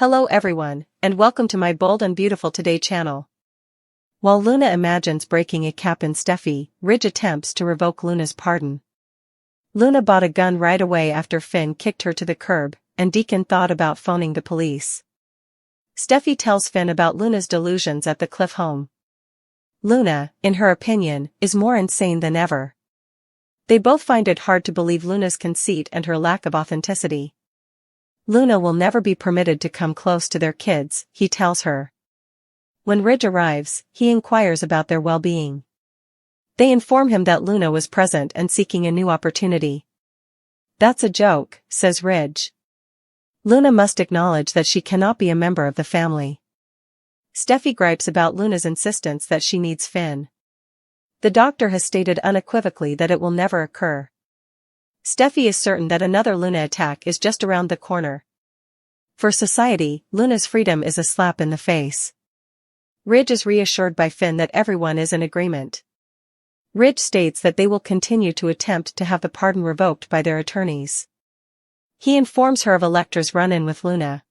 Hello everyone, and welcome to my Bold and Beautiful Today channel. While Luna imagines breaking a cap in Steffy, Ridge attempts to revoke Luna's pardon. Luna bought a gun right away after Finn kicked her to the curb, and Deacon thought about phoning the police. Steffy tells Finn about Luna's delusions at the Cliff home. Luna, in her opinion, is more insane than ever. They both find it hard to believe Luna's conceit and her lack of authenticity. Luna will never be permitted to come close to their kids, he tells her. When Ridge arrives, he inquires about their well-being. They inform him that Luna was present and seeking a new opportunity. That's a joke, says Ridge. Luna must acknowledge that she cannot be a member of the family. Steffy gripes about Luna's insistence that she needs Finn. The doctor has stated unequivocally that it will never occur. Steffy is certain that another Luna attack is just around the corner. For society, Luna's freedom is a slap in the face. Ridge is reassured by Finn that everyone is in agreement. Ridge states that they will continue to attempt to have the pardon revoked by their attorneys. He informs her of Electra's run-in with Luna.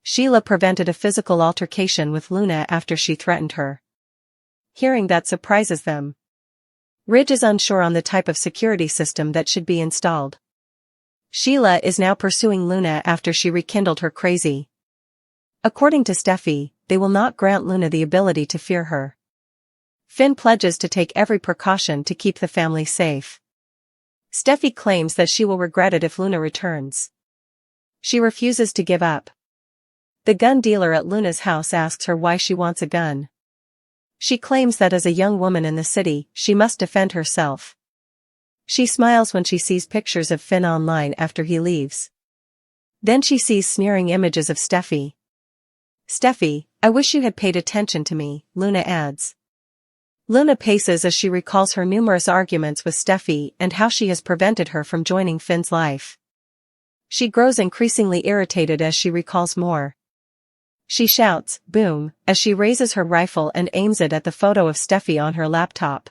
Sheila prevented a physical altercation with Luna after she threatened her. Hearing that surprises them. Ridge is unsure on the type of security system that should be installed. Sheila is now pursuing Luna after she rekindled her crazy. According to Steffy, they will not grant Luna the ability to fear her. Finn pledges to take every precaution to keep the family safe. Steffy claims that she will regret it if Luna returns. She refuses to give up. The gun dealer at Luna's house asks her why she wants a gun. She claims that as a young woman in the city, she must defend herself. She smiles when she sees pictures of Finn online after he leaves. Then she sees sneering images of Steffy. "Steffy, I wish you had paid attention to me," Luna adds. Luna paces as she recalls her numerous arguments with Steffy and how she has prevented her from joining Finn's life. She grows increasingly irritated as she recalls more. She shouts, "Boom," as she raises her rifle and aims it at the photo of Steffy on her laptop.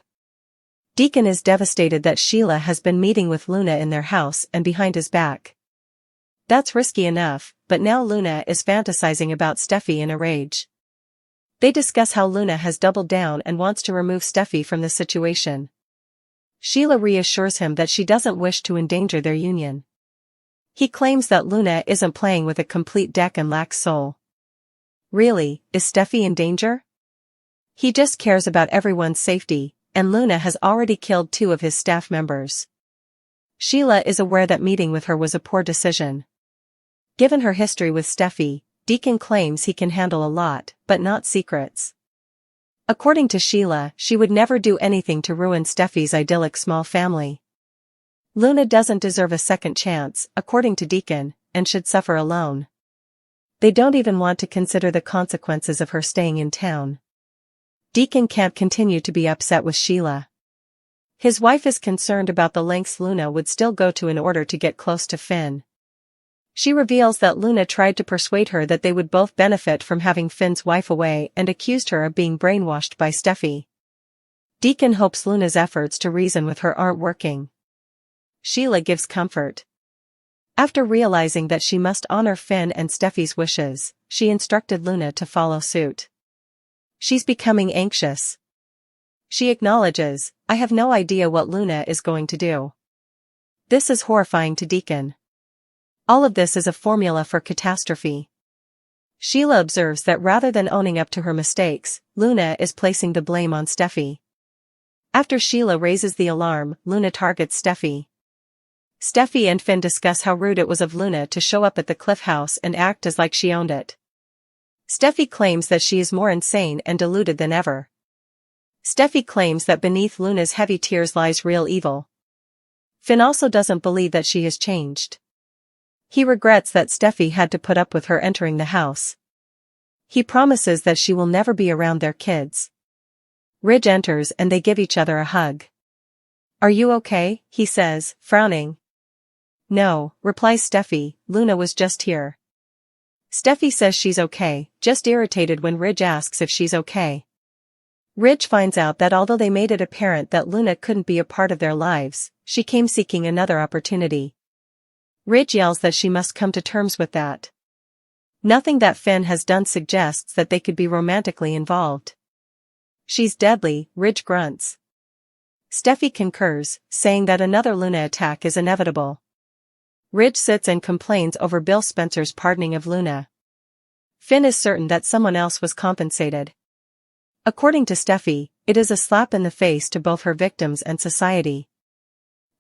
Deacon is devastated that Sheila has been meeting with Luna in their house and behind his back. That's risky enough, but now Luna is fantasizing about Steffy in a rage. They discuss how Luna has doubled down and wants to remove Steffy from the situation. Sheila reassures him that she doesn't wish to endanger their union. He claims that Luna isn't playing with a complete deck and lacks soul. Really, is Steffy in danger? He just cares about everyone's safety, and Luna has already killed 2 of his staff members. Sheila is aware that meeting with her was a poor decision. Given her history with Steffy, Deacon claims he can handle a lot, but not secrets. According to Sheila, she would never do anything to ruin Steffy's idyllic small family. Luna doesn't deserve a second chance, according to Deacon, and should suffer alone. They don't even want to consider the consequences of her staying in town. Deacon can't continue to be upset with Sheila. His wife is concerned about the lengths Luna would still go to in order to get close to Finn. She reveals that Luna tried to persuade her that they would both benefit from having Finn's wife away and accused her of being brainwashed by Steffy. Deacon hopes Luna's efforts to reason with her aren't working. Sheila gives comfort. After realizing that she must honor Finn and Steffy's wishes, she instructed Luna to follow suit. She's becoming anxious. She acknowledges, "I have no idea what Luna is going to do." This is horrifying to Deacon. All of this is a formula for catastrophe. Sheila observes that rather than owning up to her mistakes, Luna is placing the blame on Steffy. After Sheila raises the alarm, Luna targets Steffy. Steffy and Finn discuss how rude it was of Luna to show up at the Cliff house and act as like she owned it. Steffy claims that she is more insane and deluded than ever. Steffy claims that beneath Luna's heavy tears lies real evil. Finn also doesn't believe that she has changed. He regrets that Steffy had to put up with her entering the house. He promises that she will never be around their kids. Ridge enters and they give each other a hug. "Are you okay?" he says, frowning. "No," replies Steffy, "Luna was just here." Steffy says she's okay, just irritated when Ridge asks if she's okay. Ridge finds out that although they made it apparent that Luna couldn't be a part of their lives, she came seeking another opportunity. Ridge yells that she must come to terms with that. Nothing that Finn has done suggests that they could be romantically involved. She's deadly, Ridge grunts. Steffy concurs, saying that another Luna attack is inevitable. Ridge sits and complains over Bill Spencer's pardoning of Luna. Finn is certain that someone else was compensated. According to Steffy, it is a slap in the face to both her victims and society.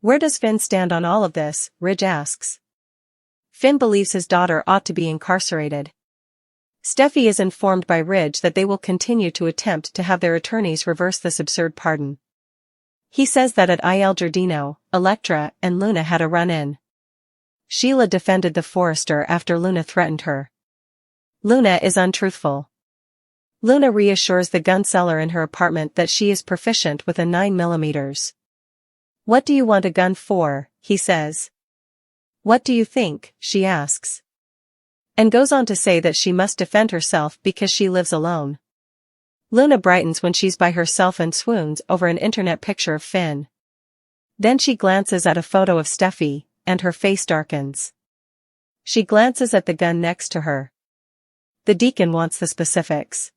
Where does Finn stand on all of this? Ridge asks. Finn believes his daughter ought to be incarcerated. Steffy is informed by Ridge that they will continue to attempt to have their attorneys reverse this absurd pardon. He says that at Il Giardino, Electra and Luna had a run-in. Sheila defended the forester after Luna threatened her. Luna is untruthful. Luna reassures the gun seller in her apartment that she is proficient with a 9mm. What do you want a gun for? He says. What do you think? She asks. And goes on to say that she must defend herself because she lives alone. Luna brightens when she's by herself and swoons over an internet picture of Finn. Then she glances at a photo of Steffy, and her face darkens. She glances at the gun next to her. The deacon wants the specifics.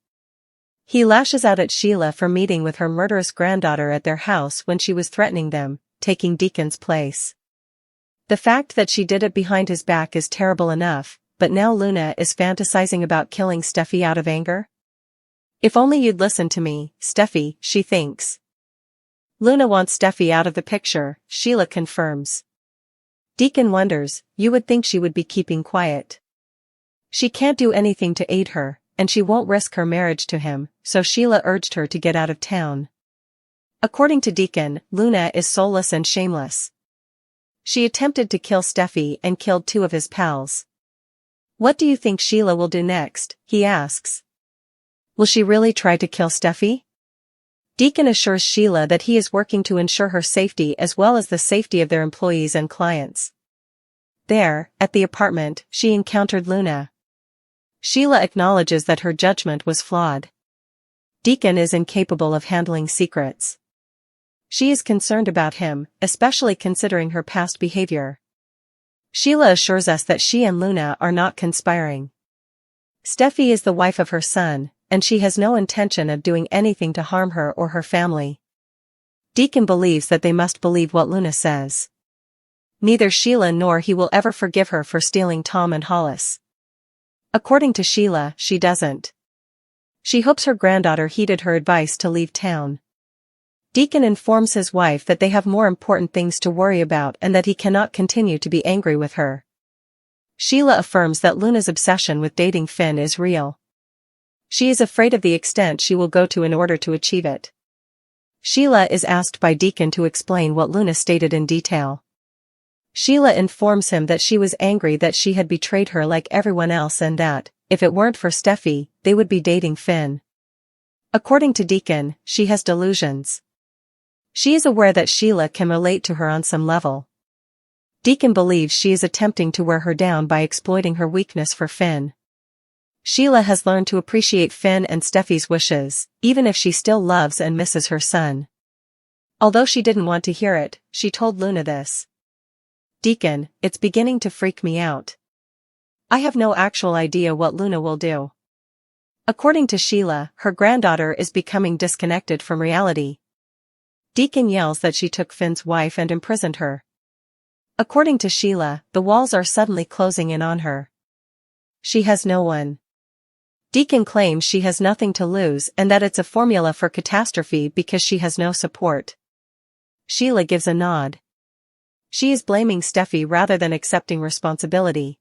He lashes out at Sheila for meeting with her murderous granddaughter at their house when she was threatening them, taking Deacon's place. The fact that she did it behind his back is terrible enough, but now Luna is fantasizing about killing Steffy out of anger? If only you'd listen to me, Steffy, she thinks. Luna wants Steffy out of the picture, Sheila confirms. Deacon wonders, you would think she would be keeping quiet. She can't do anything to aid her, and she won't risk her marriage to him, so Sheila urged her to get out of town. According to Deacon, Luna is soulless and shameless. She attempted to kill Steffy and killed 2 of his pals. What do you think Sheila will do next? He asks. Will she really try to kill Steffy? Deacon assures Sheila that he is working to ensure her safety as well as the safety of their employees and clients. There, at the apartment, she encountered Luna. Sheila acknowledges that her judgment was flawed. Deacon is incapable of handling secrets. She is concerned about him, especially considering her past behavior. Sheila assures us that she and Luna are not conspiring. Steffy is the wife of her son, and she has no intention of doing anything to harm her or her family. Deacon believes that they must believe what Luna says. Neither Sheila nor he will ever forgive her for stealing Tom and Hollis. According to Sheila, she doesn't. She hopes her granddaughter heeded her advice to leave town. Deacon informs his wife that they have more important things to worry about and that he cannot continue to be angry with her. Sheila affirms that Luna's obsession with dating Finn is real. She is afraid of the extent she will go to in order to achieve it. Sheila is asked by Deacon to explain what Luna stated in detail. Sheila informs him that she was angry that she had betrayed her like everyone else and that, if it weren't for Steffy, they would be dating Finn. According to Deacon, she has delusions. She is aware that Sheila can relate to her on some level. Deacon believes she is attempting to wear her down by exploiting her weakness for Finn. Sheila has learned to appreciate Finn and Steffy's wishes, even if she still loves and misses her son. Although she didn't want to hear it, she told Luna this. Deacon, it's beginning to freak me out. I have no actual idea what Luna will do. According to Sheila, her granddaughter is becoming disconnected from reality. Deacon yells that she took Finn's wife and imprisoned her. According to Sheila, the walls are suddenly closing in on her. She has no one. Deacon claims she has nothing to lose and that it's a formula for catastrophe because she has no support. Sheila gives a nod. She is blaming Steffy rather than accepting responsibility.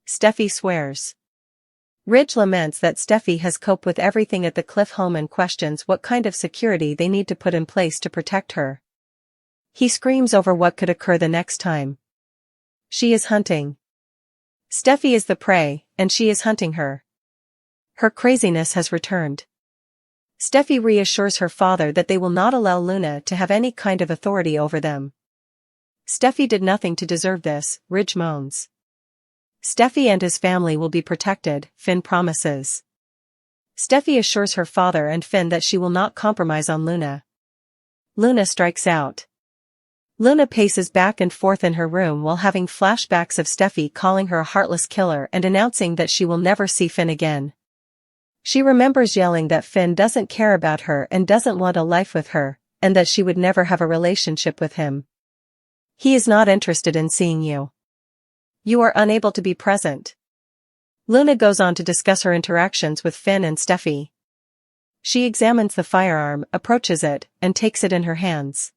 Steffy swears. Ridge laments that Steffy has coped with everything at the Cliff home and questions what kind of security they need to put in place to protect her. He screams over what could occur the next time. She is hunting. Steffy is the prey, and she is hunting her. Her craziness has returned. Steffy reassures her father that they will not allow Luna to have any kind of authority over them. Steffy did nothing to deserve this, Ridge moans. Steffy and his family will be protected, Finn promises. Steffy assures her father and Finn that she will not compromise on Luna. Luna strikes out. Luna paces back and forth in her room while having flashbacks of Steffy calling her a heartless killer and announcing that she will never see Finn again. She remembers yelling that Finn doesn't care about her and doesn't want a life with her, and that she would never have a relationship with him. He is not interested in seeing you. You are unable to be present. Luna goes on to discuss her interactions with Finn and Steffy. She examines the firearm, approaches it, and takes it in her hands.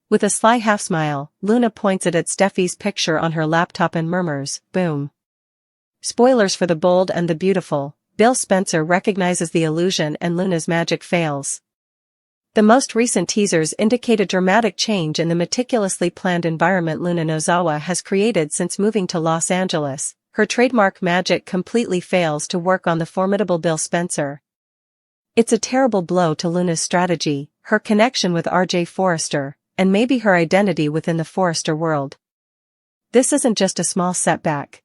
With a sly half-smile, Luna points it at Steffy's picture on her laptop and murmurs, "Boom." Spoilers for The Bold and the Beautiful. Bill Spencer recognizes the illusion and Luna's magic fails. The most recent teasers indicate a dramatic change in the meticulously planned environment Luna Nozawa has created since moving to Los Angeles. Her trademark magic completely fails to work on the formidable Bill Spencer. It's a terrible blow to Luna's strategy, her connection with R.J. Forrester, and maybe her identity within the Forrester world. This isn't just a small setback.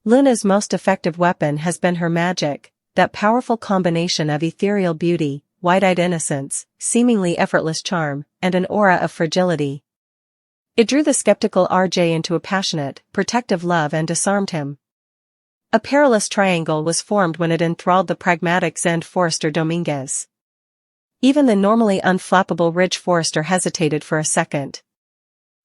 Luna's most effective weapon has been her magic, that powerful combination of ethereal beauty, wide-eyed innocence, seemingly effortless charm, and an aura of fragility. It drew the skeptical R.J. into a passionate, protective love and disarmed him. A perilous triangle was formed when it enthralled the pragmatic Zen Forrester Dominguez. Even the normally unflappable Ridge Forrester hesitated for a second.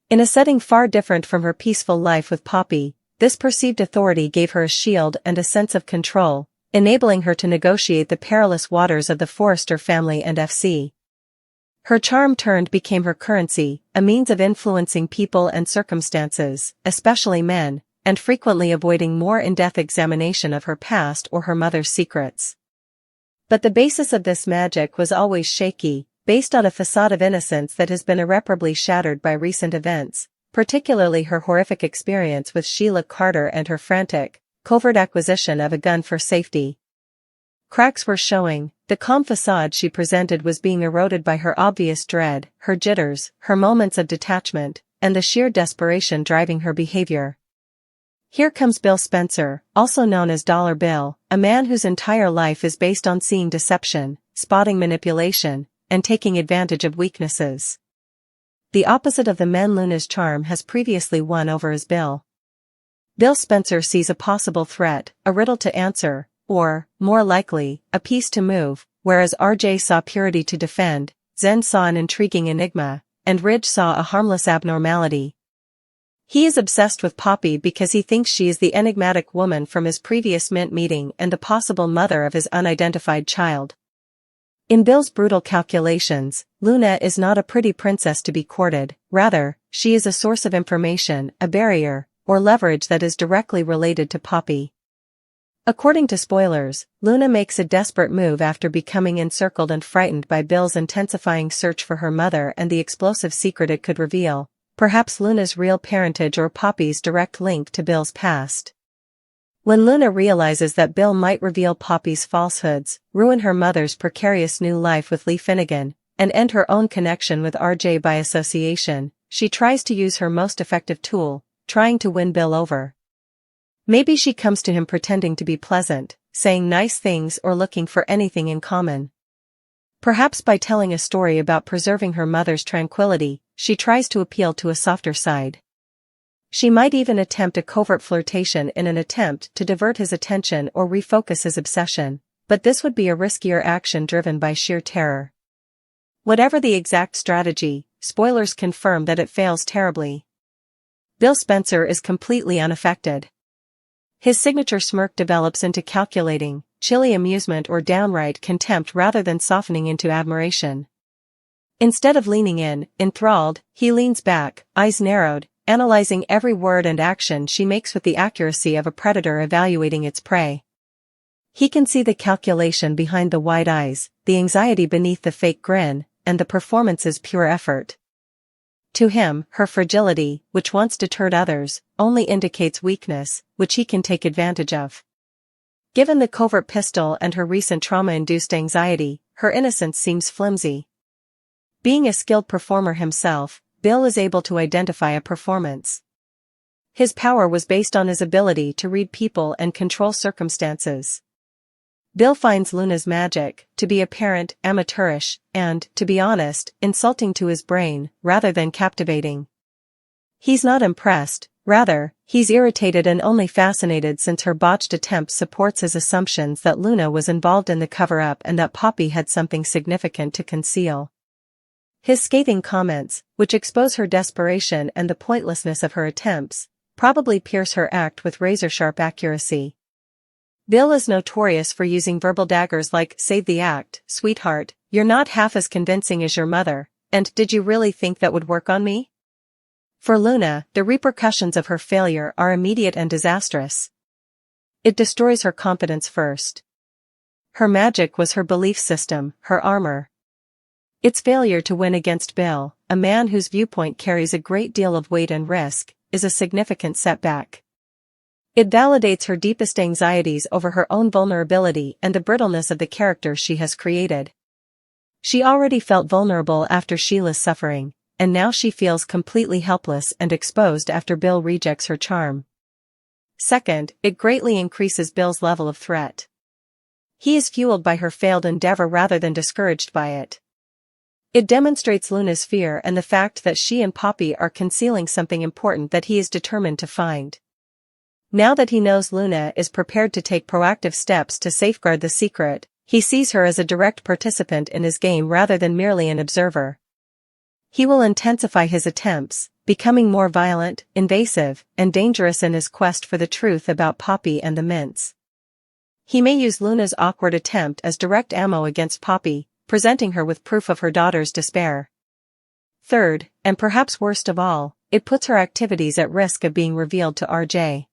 In a setting far different from her peaceful life with Poppy, this perceived authority gave her a shield and a sense of control, enabling her to negotiate the perilous waters of the Forrester family and F.C. Her charm became her currency, a means of influencing people and circumstances, especially men, and frequently avoiding more in-depth examination of her past or her mother's secrets. But the basis of this magic was always shaky, based on a facade of innocence that has been irreparably shattered by recent events, particularly her horrific experience with Sheila Carter and her frantic, covert acquisition of a gun for safety. Cracks were showing, the calm facade she presented was being eroded by her obvious dread, her jitters, her moments of detachment, and the sheer desperation driving her behavior. Here comes Bill Spencer, also known as Dollar Bill, a man whose entire life is based on seeing deception, spotting manipulation, and taking advantage of weaknesses. The opposite of the men Luna's charm has previously won over is Bill. Bill Spencer sees a possible threat, a riddle to answer, or, more likely, a piece to move, whereas R.J. saw purity to defend, Zen saw an intriguing enigma, and Ridge saw a harmless abnormality. He is obsessed with Poppy because he thinks she is the enigmatic woman from his previous Mint meeting and the possible mother of his unidentified child. In Bill's brutal calculations, Luna is not a pretty princess to be courted, rather, she is a source of information, a barrier, or leverage that is directly related to Poppy. According to spoilers, Luna makes a desperate move after becoming encircled and frightened by Bill's intensifying search for her mother and the explosive secret it could reveal, perhaps Luna's real parentage or Poppy's direct link to Bill's past. When Luna realizes that Bill might reveal Poppy's falsehoods, ruin her mother's precarious new life with Lee Finnegan, and end her own connection with RJ by association, she tries to use her most effective tool, trying to win Bill over. Maybe she comes to him pretending to be pleasant, saying nice things or looking for anything in common. Perhaps by telling a story about preserving her mother's tranquility, she tries to appeal to a softer side. She might even attempt a covert flirtation in an attempt to divert his attention or refocus his obsession, but this would be a riskier action driven by sheer terror. Whatever the exact strategy, spoilers confirm that it fails terribly. Bill Spencer is completely unaffected. His signature smirk develops into calculating, chilly amusement or downright contempt rather than softening into admiration. Instead of leaning in, enthralled, he leans back, eyes narrowed, analyzing every word and action she makes with the accuracy of a predator evaluating its prey. He can see the calculation behind the wide eyes, the anxiety beneath the fake grin, and the performance's pure effort. To him, her fragility, which once deterred others, only indicates weakness, which he can take advantage of. Given the covert pistol and her recent trauma-induced anxiety, her innocence seems flimsy. Being a skilled performer himself, Bill is able to identify a performance. His power was based on his ability to read people and control circumstances. Bill finds Luna's magic to be apparent, amateurish, and, to be honest, insulting to his brain, rather than captivating. He's not impressed, rather, he's irritated and only fascinated since her botched attempt supports his assumptions that Luna was involved in the cover-up and that Poppy had something significant to conceal. His scathing comments, which expose her desperation and the pointlessness of her attempts, probably pierce her act with razor-sharp accuracy. Bill is notorious for using verbal daggers like, "Save the act, sweetheart, you're not half as convincing as your mother, and did you really think that would work on me?" For Luna, the repercussions of her failure are immediate and disastrous. It destroys her confidence first. Her magic was her belief system, her armor. Its failure to win against Bill, a man whose viewpoint carries a great deal of weight and risk, is a significant setback. It validates her deepest anxieties over her own vulnerability and the brittleness of the character she has created. She already felt vulnerable after Sheila's suffering, and now she feels completely helpless and exposed after Bill rejects her charm. Second, it greatly increases Bill's level of threat. He is fueled by her failed endeavor rather than discouraged by it. It demonstrates Luna's fear and the fact that she and Poppy are concealing something important that he is determined to find. Now that he knows Luna is prepared to take proactive steps to safeguard the secret, he sees her as a direct participant in his game rather than merely an observer. He will intensify his attempts, becoming more violent, invasive, and dangerous in his quest for the truth about Poppy and the mints. He may use Luna's awkward attempt as direct ammo against Poppy, presenting her with proof of her daughter's despair. Third, and perhaps worst of all, it puts her activities at risk of being revealed to RJ.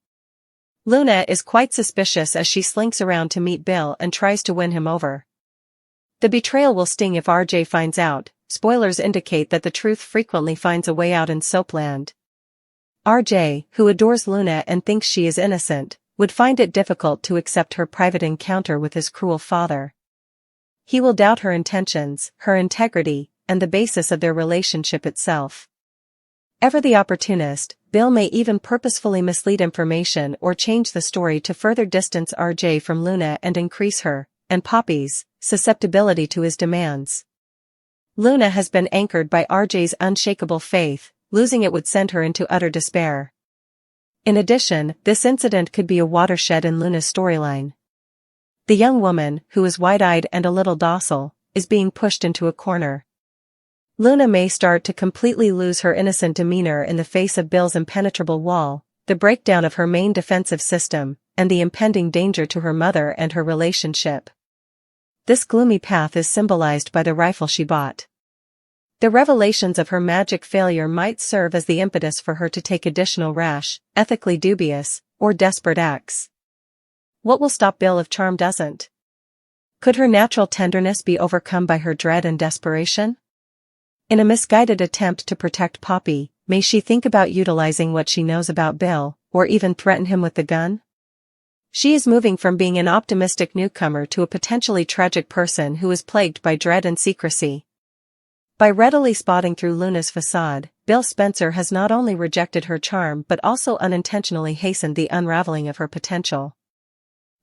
Luna is quite suspicious as she slinks around to meet Bill and tries to win him over. The betrayal will sting if RJ finds out. Spoilers indicate that the truth frequently finds a way out in Soapland. RJ, who adores Luna and thinks she is innocent, would find it difficult to accept her private encounter with his cruel father. He will doubt her intentions, her integrity, and the basis of their relationship itself. Ever the opportunist, Bill may even purposefully mislead information or change the story to further distance RJ from Luna and increase her, and Poppy's, susceptibility to his demands. Luna has been anchored by RJ's unshakable faith, losing it would send her into utter despair. In addition, this incident could be a watershed in Luna's storyline. The young woman, who is wide-eyed and a little docile, is being pushed into a corner. Luna may start to completely lose her innocent demeanor in the face of Bill's impenetrable wall, the breakdown of her main defensive system, and the impending danger to her mother and her relationship. This gloomy path is symbolized by the rifle she bought. The revelations of her magic failure might serve as the impetus for her to take additional rash, ethically dubious, or desperate acts. What will stop Bill if charm doesn't? Could her natural tenderness be overcome by her dread and desperation? In a misguided attempt to protect Poppy, may she think about utilizing what she knows about Bill, or even threaten him with the gun? She is moving from being an optimistic newcomer to a potentially tragic person who is plagued by dread and secrecy. By readily spotting through Luna's facade, Bill Spencer has not only rejected her charm but also unintentionally hastened the unraveling of her potential.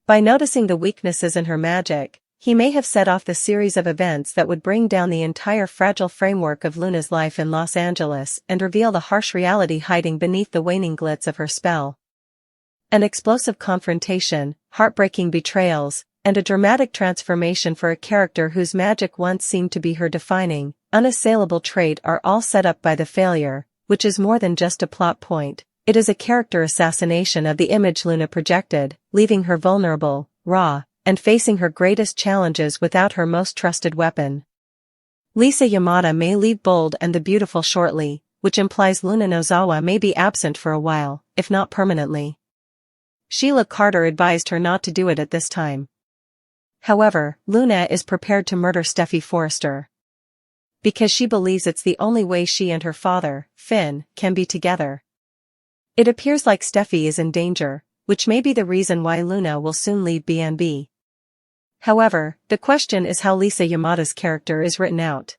By noticing the weaknesses in her magic, he may have set off the series of events that would bring down the entire fragile framework of Luna's life in Los Angeles and reveal the harsh reality hiding beneath the waning glitz of her spell. An explosive confrontation, heartbreaking betrayals, and a dramatic transformation for a character whose magic once seemed to be her defining, unassailable trait are all set up by the failure, which is more than just a plot point. It is a character assassination of the image Luna projected, leaving her vulnerable, raw, and facing her greatest challenges without her most trusted weapon. Lisa Yamada may leave Bold and the Beautiful shortly, which implies Luna Nozawa may be absent for a while, if not permanently. Sheila Carter advised her not to do it at this time. However, Luna is prepared to murder Steffy Forrester. Because she believes it's the only way she and her father, Finn, can be together. It appears like Steffy is in danger, which may be the reason why Luna will soon leave B&B. However, the question is how Lisa Yamada's character is written out.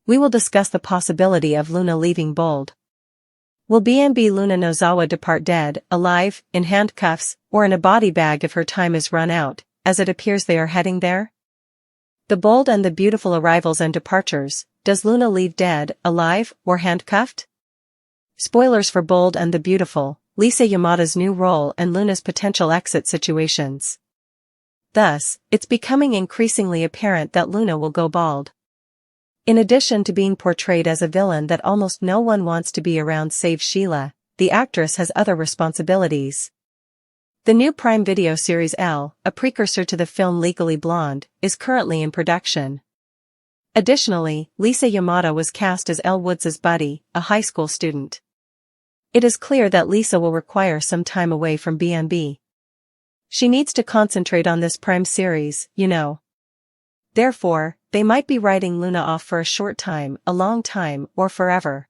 We will discuss the possibility of Luna leaving Bold. Will B&B Luna Nozawa depart dead, alive, in handcuffs, or in a body bag if her time is run out, as it appears they are heading there? The Bold and the Beautiful arrivals and departures. Does Luna leave dead, alive, or handcuffed? Spoilers for Bold and the Beautiful, Lisa Yamada's new role and Luna's potential exit situations. Thus, it's becoming increasingly apparent that Luna will go bald. In addition to being portrayed as a villain that almost no one wants to be around save Sheila, the actress has other responsibilities. The new Prime Video series Elle, a precursor to the film Legally Blonde, is currently in production. Additionally, Lisa Yamada was cast as Elle Woods' buddy, a high school student. It is clear that Lisa will require some time away from B&B. She needs to concentrate on this Prime series, you know. Therefore, they might be writing Luna off for a short time, a long time, or forever.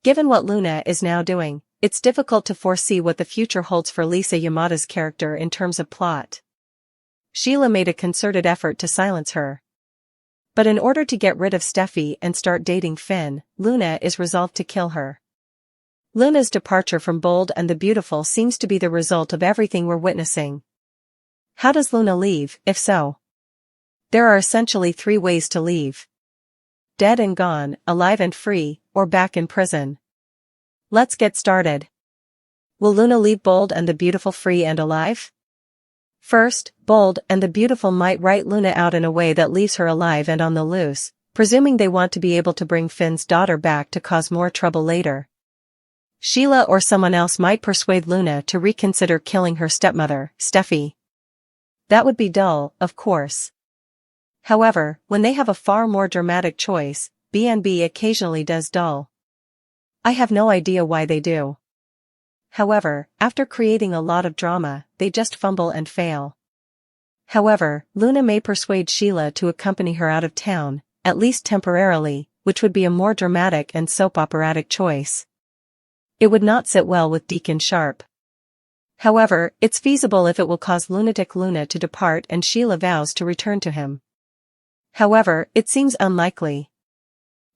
Given what Luna is now doing, it's difficult to foresee what the future holds for Lisa Yamada's character in terms of plot. Sheila made a concerted effort to silence her. But in order to get rid of Steffy and start dating Finn, Luna is resolved to kill her. Luna's departure from Bold and the Beautiful seems to be the result of everything we're witnessing. How does Luna leave, if so? There are essentially 3 ways to leave. Dead and gone, alive and free, or back in prison. Let's get started. Will Luna leave Bold and the Beautiful free and alive? First, Bold and the Beautiful might write Luna out in a way that leaves her alive and on the loose, presuming they want to be able to bring Finn's daughter back to cause more trouble later. Sheila or someone else might persuade Luna to reconsider killing her stepmother, Steffy. That would be dull, of course. However, when they have a far more dramatic choice, B&B occasionally does dull. I have no idea why they do. However, after creating a lot of drama, they just fumble and fail. However, Luna may persuade Sheila to accompany her out of town, at least temporarily, which would be a more dramatic and soap operatic choice. It would not sit well with Deacon Sharp. However, it's feasible if it will cause lunatic Luna to depart and Sheila vows to return to him. However, it seems unlikely.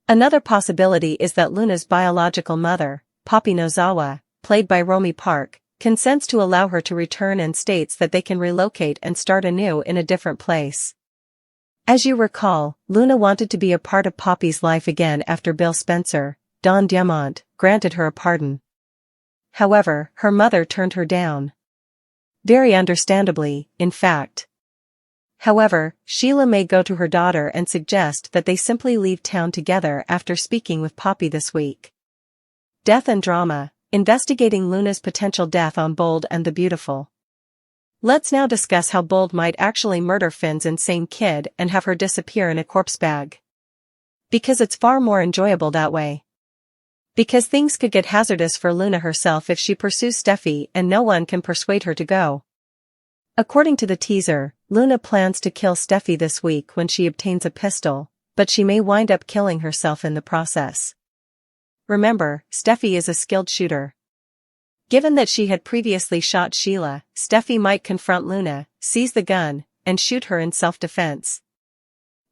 Another possibility is that Luna's biological mother, Poppy Nozawa, played by Romy Park, consents to allow her to return and states that they can relocate and start anew in a different place. As you recall, Luna wanted to be a part of Poppy's life again after Bill Spencer, Don Diamant, granted her a pardon. However, her mother turned her down. Very understandably, in fact. However, Sheila may go to her daughter and suggest that they simply leave town together after speaking with Poppy this week. Death and drama, investigating Luna's potential death on Bold and the Beautiful. Let's now discuss how Bold might actually murder Finn's insane kid and have her disappear in a corpse bag. Because it's far more enjoyable that way. Because things could get hazardous for Luna herself if she pursues Steffy and no one can persuade her to go. According to the teaser, Luna plans to kill Steffy this week when she obtains a pistol, but she may wind up killing herself in the process. Remember, Steffy is a skilled shooter. Given that she had previously shot Sheila, Steffy might confront Luna, seize the gun, and shoot her in self-defense.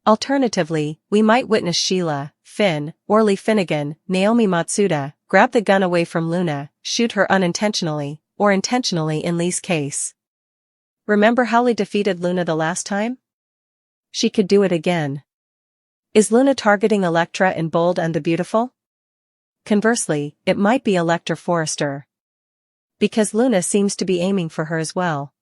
Alternatively, we might witness Sheila, Finn, Orly Finnegan, Naomi Matsuda, grab the gun away from Luna, shoot her unintentionally, or intentionally in Lee's case. Remember how Lee defeated Luna the last time? She could do it again. Is Luna targeting Elektra in Bold and the Beautiful? Conversely, it might be Elektra Forrester. Because Luna seems to be aiming for her as well.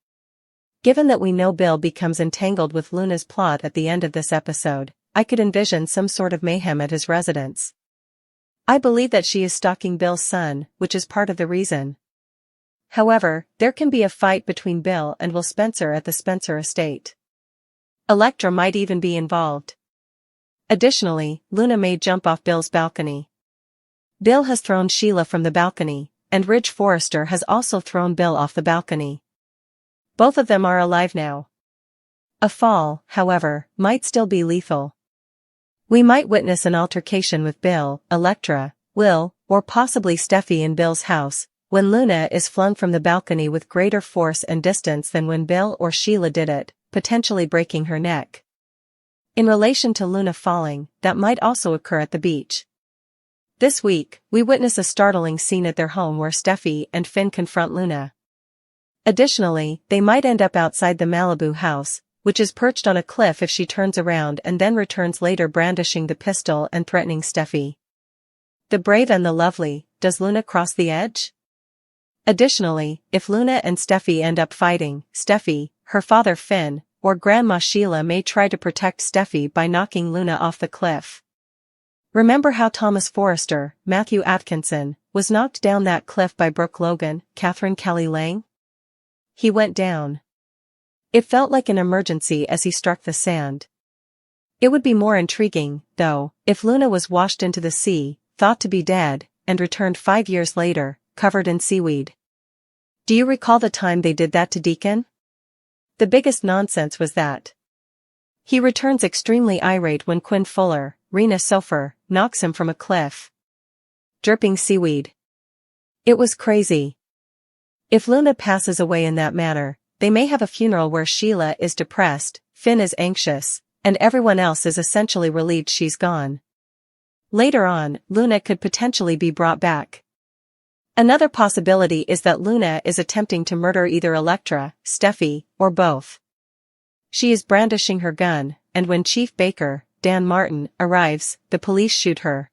Given that we know Bill becomes entangled with Luna's plot at the end of this episode, I could envision some sort of mayhem at his residence. I believe that she is stalking Bill's son, which is part of the reason. However, there can be a fight between Bill and Will Spencer at the Spencer estate. Elektra might even be involved. Additionally, Luna may jump off Bill's balcony. Bill has thrown Sheila from the balcony, and Ridge Forrester has also thrown Bill off the balcony. Both of them are alive now. A fall, however, might still be lethal. We might witness an altercation with Bill, Elektra, Will, or possibly Steffy in Bill's house, when Luna is flung from the balcony with greater force and distance than when Bill or Sheila did it, potentially breaking her neck. In relation to Luna falling, that might also occur at the beach. This week, we witness a startling scene at their home where Steffy and Finn confront Luna. Additionally, they might end up outside the Malibu house, which is perched on a cliff if she turns around and then returns later brandishing the pistol and threatening Steffy. The brave and the lovely, does Luna cross the edge? Additionally, if Luna and Steffy end up fighting, Steffy, her father Finn, or Grandma Sheila may try to protect Steffy by knocking Luna off the cliff. Remember how Thomas Forrester, Matthew Atkinson, was knocked down that cliff by Brooke Logan, Catherine Kelly Lang? He went down. It felt like an emergency as he struck the sand. It would be more intriguing, though, if Luna was washed into the sea, thought to be dead, and returned 5 years later, covered in seaweed. Do you recall the time they did that to Deacon? The biggest nonsense was that he returns extremely irate when Quinn Fuller, Rena Sofer, knocks him from a cliff. Dripping seaweed. It was crazy. If Luna passes away in that manner, they may have a funeral where Sheila is depressed, Finn is anxious, and everyone else is essentially relieved she's gone. Later on, Luna could potentially be brought back. Another possibility is that Luna is attempting to murder either Elektra, Steffy, or both. She is brandishing her gun, and when Chief Baker, Dan Martin, arrives, the police shoot her.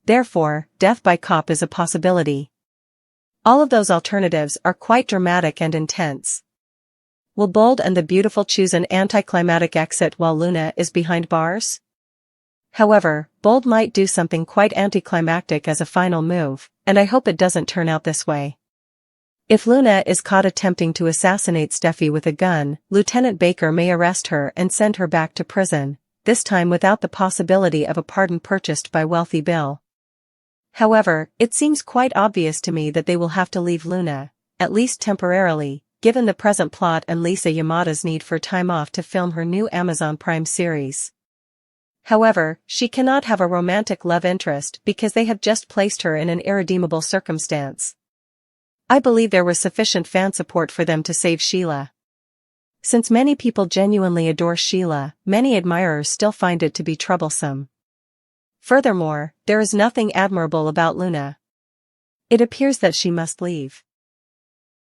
Therefore, death by cop is a possibility. All of those alternatives are quite dramatic and intense. Will Bold and the Beautiful choose an anticlimactic exit while Luna is behind bars? However, Bold might do something quite anticlimactic as a final move, and I hope it doesn't turn out this way. If Luna is caught attempting to assassinate Steffy with a gun, Lieutenant Baker may arrest her and send her back to prison, this time without the possibility of a pardon purchased by wealthy Bill. However, it seems quite obvious to me that they will have to leave Luna, at least temporarily, given the present plot and Lisa Yamada's need for time off to film her new Amazon Prime series. However, she cannot have a romantic love interest because they have just placed her in an irredeemable circumstance. I believe there was sufficient fan support for them to save Sheila. Since many people genuinely adore Sheila, many admirers still find it to be troublesome. Furthermore, there is nothing admirable about Luna. It appears that she must leave.